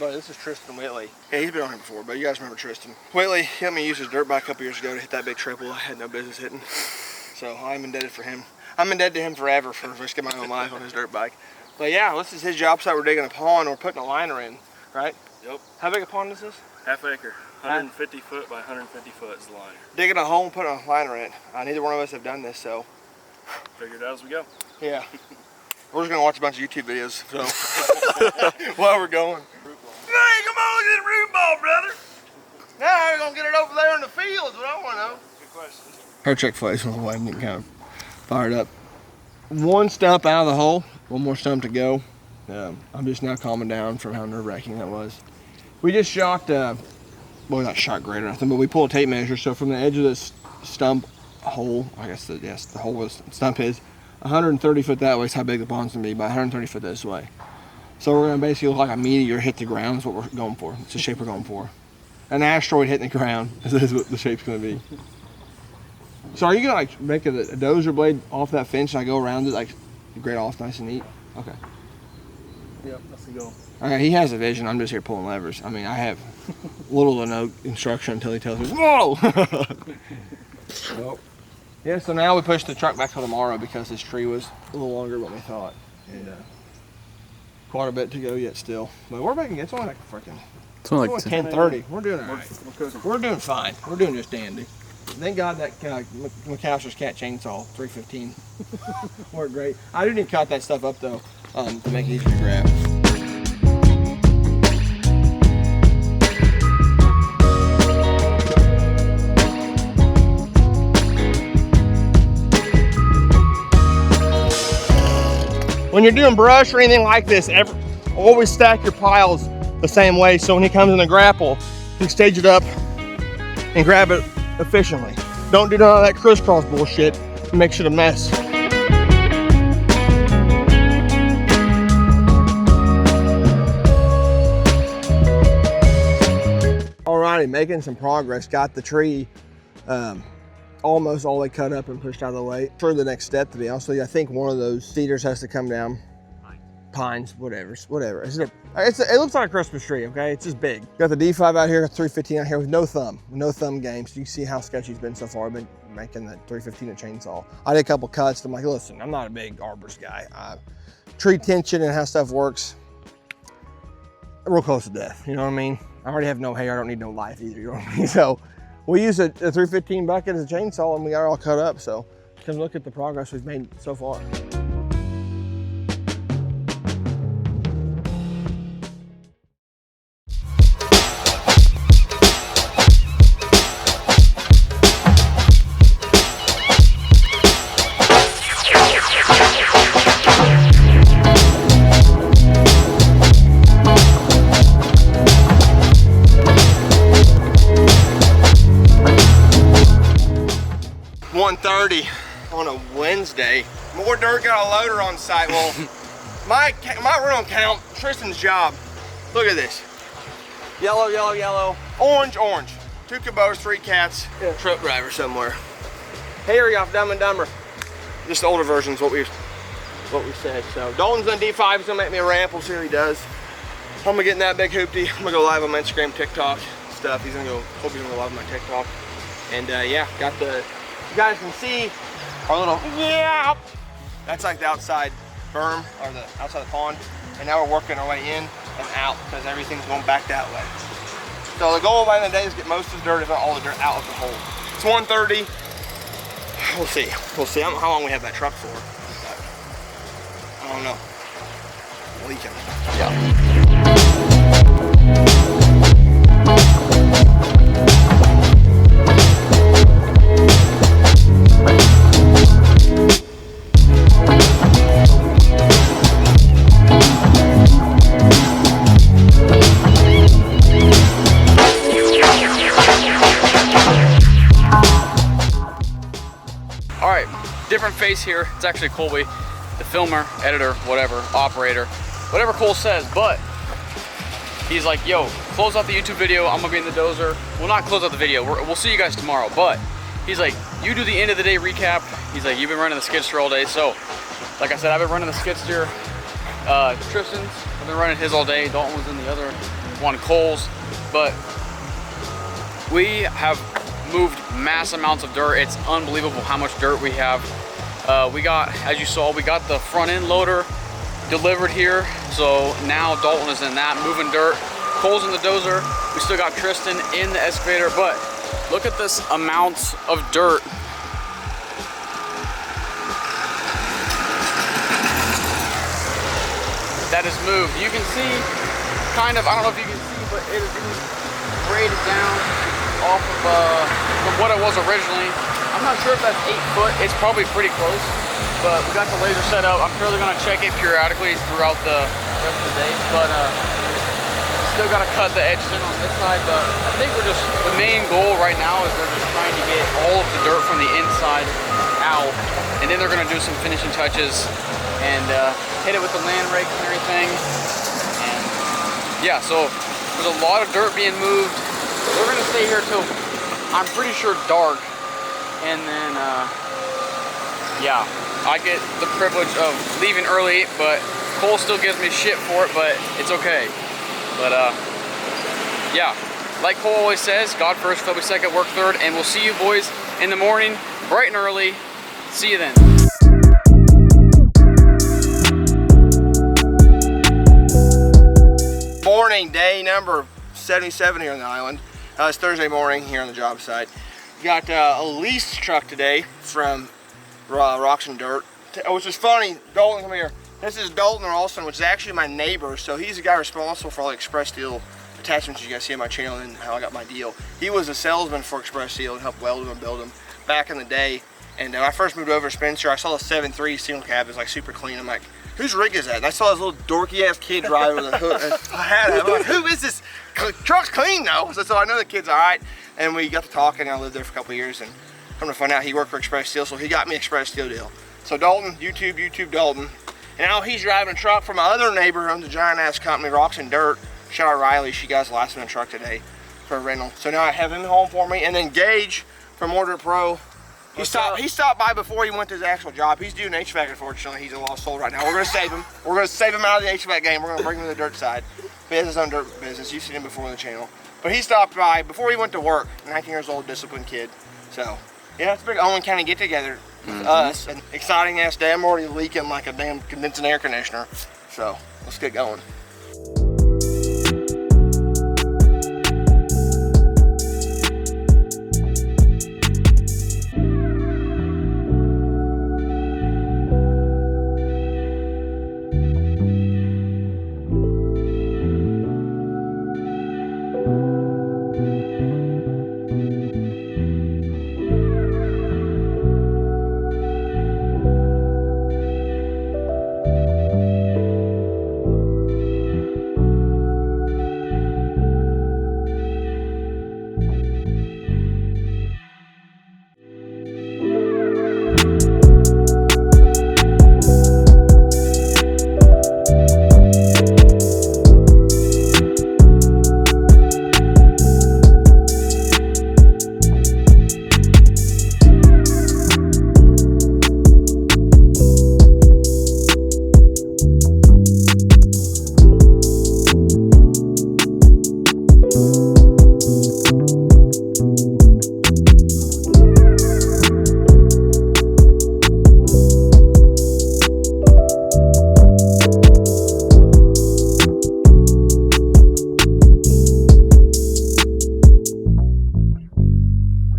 buddy. This is Tristan Whitley. Yeah, he's been on here before, but you guys remember Tristan. Whitley helped me use his dirt bike a couple years ago to hit that big triple I had no business hitting. So I'm indebted for him. I'm indebted to him forever for risking my own life on his dirt bike. But yeah, this is his job site. We're digging a pond. We're putting a liner in, right? Yep. How big a pond is this? Half acre. 150 foot by 150 foot is the liner. Digging a hole and putting a liner in. Neither one of us have done this, so. Figure it out as we go. Yeah. We're just going to watch a bunch of YouTube videos, so. While we're going. Hey, come on, look at this root ball, brother. Now we're going to get it over there in the fields, what I want to know. Good question. Her Chick-fil-A's on the way. I'm getting kind of fired up. One stump out of the hole. One more stump to go. I'm just now calming down from how nerve-wracking that was. We just shot, well, not shot grade or nothing, but we pulled a tape measure. So from the edge of this stump hole, I guess the hole where the stump is, 130 foot that way is how big the pond's gonna be, by 130 foot this way. So we're gonna basically look like a meteor hit the ground is what we're going for. It's the shape we're going for. An asteroid hitting the ground is what the shape's gonna be. So are you gonna like make a dozer blade off that fence and I go around it, like grade off nice and neat? Okay. Yep, that's the goal. Okay, he has a vision. I'm just here pulling levers. I mean, I have little to no instruction until he tells me, whoa! Well, yeah, so now we push the truck back till tomorrow because this tree was a little longer than we thought. And quite a bit to go yet still. But we're making it. It's only like freaking, it's only like 10:30. We're doing all right. We're doing fine. We're doing just dandy. Thank God that McAllister's cat chainsaw 315 worked great. I do need to cut that stuff up though to make it easier to grab. When you're doing brush or anything like this, always stack your piles the same way so when he comes in the grapple, you can stage it up and grab it efficiently. Don't do none of that crisscross bullshit. It makes it a mess. Alrighty, making some progress. Got the tree almost all the way cut up and pushed out of the way. For the next step, to be honest with you, I think one of those cedars has to come down. Pines, whatever. It looks like a Christmas tree, okay? It's just big. Got the D5 out here, 315 out here with no thumb game. So you see how sketchy it's been so far. I've been making that 315 a chainsaw. I did a couple cuts. I'm like, listen, I'm not a big arborist guy. Tree tension and how stuff works, real close to death. You know what I mean? I already have no hair. I don't need no life either. You know what I mean? So we used a 315 bucket as a chainsaw and we got it all cut up. So come look at the progress we've made so far. On a Wednesday. MORE.DIRT got a loader on site. Well, my room count, Tristan's job. Look at this. Yellow, yellow, yellow. Orange, orange. 2 Kubotas, 3 cats, yeah. Truck driver somewhere. Harry off Dumb and Dumber. Just the older version's what we said. So Dalton's on D5. He's gonna make me a ramp. We'll see what he does. I'm gonna get in that big hoopty. I'm gonna go live on my Instagram, TikTok stuff. Hope he's gonna go live on my TikTok. And yeah, got the. You guys can see our little, yeah, that's like the outside berm or the outside the pond. And now we're working our way in and out because everything's going back that way. So the goal by the end of the day is get most of the dirt, if not all the dirt, out of the hole. It's 1:30. We'll see. We'll see. I don't know how long we have that truck for. But I don't know. Leaking. Yeah. Different face here. It's actually Colby, the filmer, editor, whatever, operator, whatever Cole says, but he's like, yo, close out the YouTube video. I'm gonna be in the dozer. Well, not close out the video. We'll see you guys tomorrow, but he's like, you do the end of the day recap. He's like, you've been running the skid steer all day. So, like I said, I've been running the skid steer. Tristan's, I've been running his all day. Dalton was in the other one Cole's, but we have moved mass amounts of dirt. It's unbelievable how much dirt we have. We got, as you saw, we got the front end loader delivered here. So now Dalton is in that, moving dirt. Cole's in the dozer. We still got Tristan in the excavator, but look at this amount of dirt. That is moved. You can see kind of, I don't know if you can see, but it is graded down off of from what it was originally. I'm not sure if that's 8 foot. It's probably pretty close, but we got the laser set up. I'm sure they're gonna check it periodically throughout the rest of the day, but still gotta cut the edges in on this side. But I think we're just, the main goal right now is they're just trying to get all of the dirt from the inside out, and then they're gonna do some finishing touches and hit it with the land rake and everything. And yeah, so there's a lot of dirt being moved. We're gonna stay here till, I'm pretty sure, dark. And then, yeah, I get the privilege of leaving early, but Cole still gives me shit for it, but it's okay. But yeah, like Cole always says, God first, Philby second, work third, and we'll see you boys in the morning, bright and early. See you then. Morning, day number 77 here on the island. It's Thursday morning here on the job site. Got a lease truck today from Rocks and Dirt, which is funny. Dalton, come here. This is Dalton Ralston, which is actually my neighbor. So he's the guy responsible for all the Express Steel attachments you guys see on my channel and how I got my deal. He was a salesman for Express Steel and helped weld them and build them back in the day. And when I first moved over to Spencer, I saw the 7.3 single cab. It was like super clean. I'm like, whose rig is that? And I saw this little dorky ass kid driving with a hood. I had it. I'm like, who is this? Truck's clean though. So I know the kid's all right. And we got to talking. I lived there for a couple of years, and come to find out he worked for Express Steel, so he got me Express Steel deal. So Dalton, YouTube Dalton. And now he's driving a truck from my other neighbor who owns a giant ass company, Rocks and Dirt. Shout out Riley. She got his last minute truck today for a rental. So now I have him home for me. And then Gage from MORE.DIRT Pro. He stopped by before he went to his actual job. He's doing HVAC, unfortunately. He's a lost soul right now. We're going to save him. We're going to save him out of the HVAC game. We're going to bring him to the dirt side. But he has his own dirt business. You've seen him before on the channel. But he stopped by before he went to work. 19 years old, disciplined kid. So, yeah, it's a big Owen County get together with us. An exciting ass day. I'm already leaking like a damn condensing air conditioner. So, let's get going.